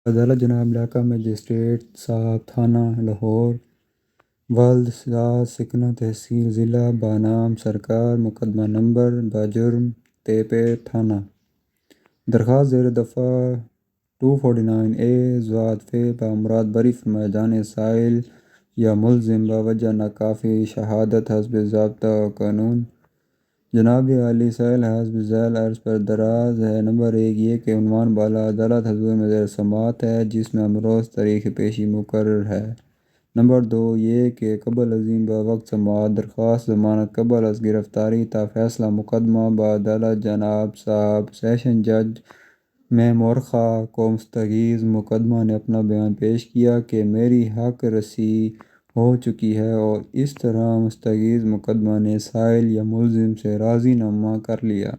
عدالت جناب علاقہ مجسٹریٹ صاحب تھانہ لاہور والد ذات سکنہ تحصیل ضلع بانام سرکار مقدمہ نمبر بجرم تیپے تھانہ درخواست زیر دفعہ 249A ذات فے بامراد بری فرمائے جانے سائل یا ملزم باوجہ ناکافی شہادت حسب ضابطہ و قانون جناب عالی سائل حسب ذیل عرض پر دراز ہے۔ نمبر 1 یہ کہ عنوان بالا عدالت حضور میں زیر سماعت ہے جس میں امروز تاریخ پیشی مقرر ہے۔ نمبر 2 یہ کہ قبل ازیں بوقت سماعت درخواست ضمانت قبل از گرفتاری تا فیصلہ مقدمہ بعدالت جناب صاحب سیشن جج میں مورخہ کو مستغیث مقدمہ نے اپنا بیان پیش کیا کہ میری حق رسی ہو چکی ہے اور اس طرح مستغیث مقدمہ نے سائل یا ملزم سے راضی نامہ کر لیا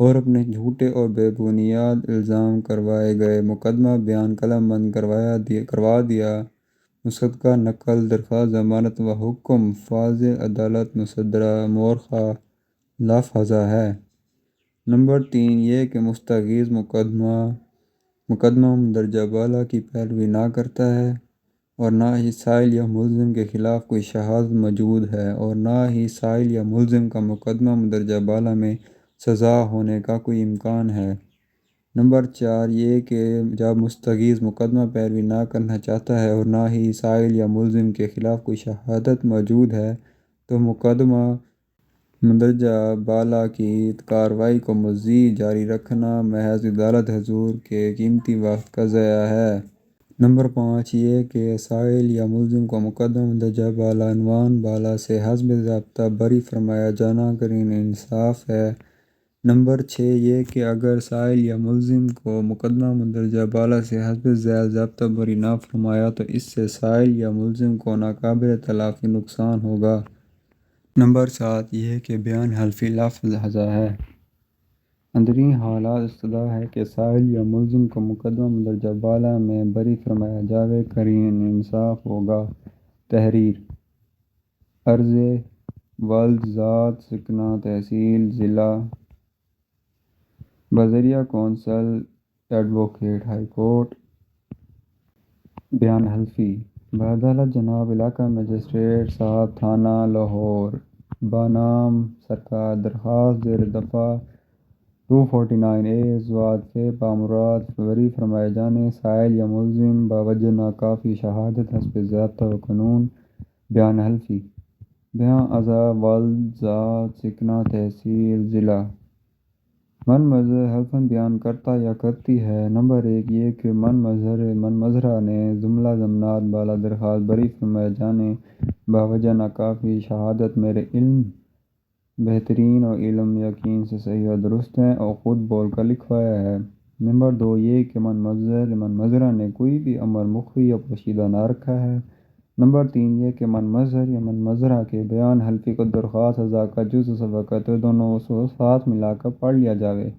اور اپنے جھوٹے اور بے بنیاد الزام کروائے گئے مقدمہ بیان قلم بند کروا دیا۔ مصدقہ نقل درخواست ضمانت و حکم فاضل عدالت مصدرہ مورخہ لافظہ ہے۔ نمبر 3 یہ کہ مستغیث مقدمہ مندرجہ بالا کی پیروی نہ کرتا ہے اور نہ ہی سائل یا ملزم کے خلاف کوئی شہادت موجود ہے اور نہ ہی سائل یا ملزم کا مقدمہ مندرجہ بالا میں سزا ہونے کا کوئی امکان ہے۔ نمبر 4 یہ کہ جب مستغیث مقدمہ پیروی نہ کرنا چاہتا ہے اور نہ ہی سائل یا ملزم کے خلاف کوئی شہادت موجود ہے تو مقدمہ مندرجہ بالا کی کارروائی کو مزید جاری رکھنا محض عدالت حضور کے قیمتی وقت کا ضیاع ہے۔ نمبر 5 یہ کہ سائل یا ملزم کو مقدمہ مندرجہ بالا عنوان بالا سے حسب ضابطہ بری فرمایا جانا قرین انصاف ہے۔ نمبر 6 یہ کہ اگر سائل یا ملزم کو مقدمہ مندرجہ بالا سے حسب ذیل ضابطہ بری نہ فرمایا تو اس سے سائل یا ملزم کو ناقابل تلافی نقصان ہوگا۔ نمبر 7 یہ کہ بیان حلفی لافظہ ہے۔ اندرین حالات استدعا ہے کہ سائل یا ملزم کو مقدمہ مندرجہ بالا میں بری فرمایا جاوے قرین انصاف ہوگا۔ تحریر عرض والد ذات سکنہ تحصیل ضلع بذریعہ کونسل ایڈووکیٹ ہائی کورٹ بیان حلفی بعدالت جناب علاقہ مجسٹریٹ صاحب تھانہ لاہور بانام سرکار درخواست زیر دفعہ 249A ذات فے بامراد بری فرمائے جانے سائل یا ملزم باوجہ ناکافی شہادت حسب ضابطہ و قانون بیان حلفی بیان ازا والد ذات سکنہ تحصیل ضلع من مظہر حلفاً بیان کرتا یا کرتی ہے۔ نمبر 1 یہ کہ من مظہرہ نے جملہ ضمانت بالا درخواست بری فرمائے جانے باوجہ ناکافی شہادت میرے علم بہترین اور علم یقین سے صحیح و درست ہے اور خود بول کر لکھوایا ہے۔ نمبر 2 یہ کہ من مظہرہ نے کوئی بھی امر مخفی یا پوشیدہ نہ رکھا ہے۔ نمبر 3 یہ کہ من مظہر یا من مظہرہ کے بیان حلفی کو درخواست ازا کا جز و سبقت دونوں کو ساتھ ملا کر پڑھ لیا جاوے۔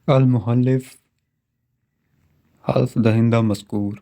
المحلف حلف دہندہ مذکور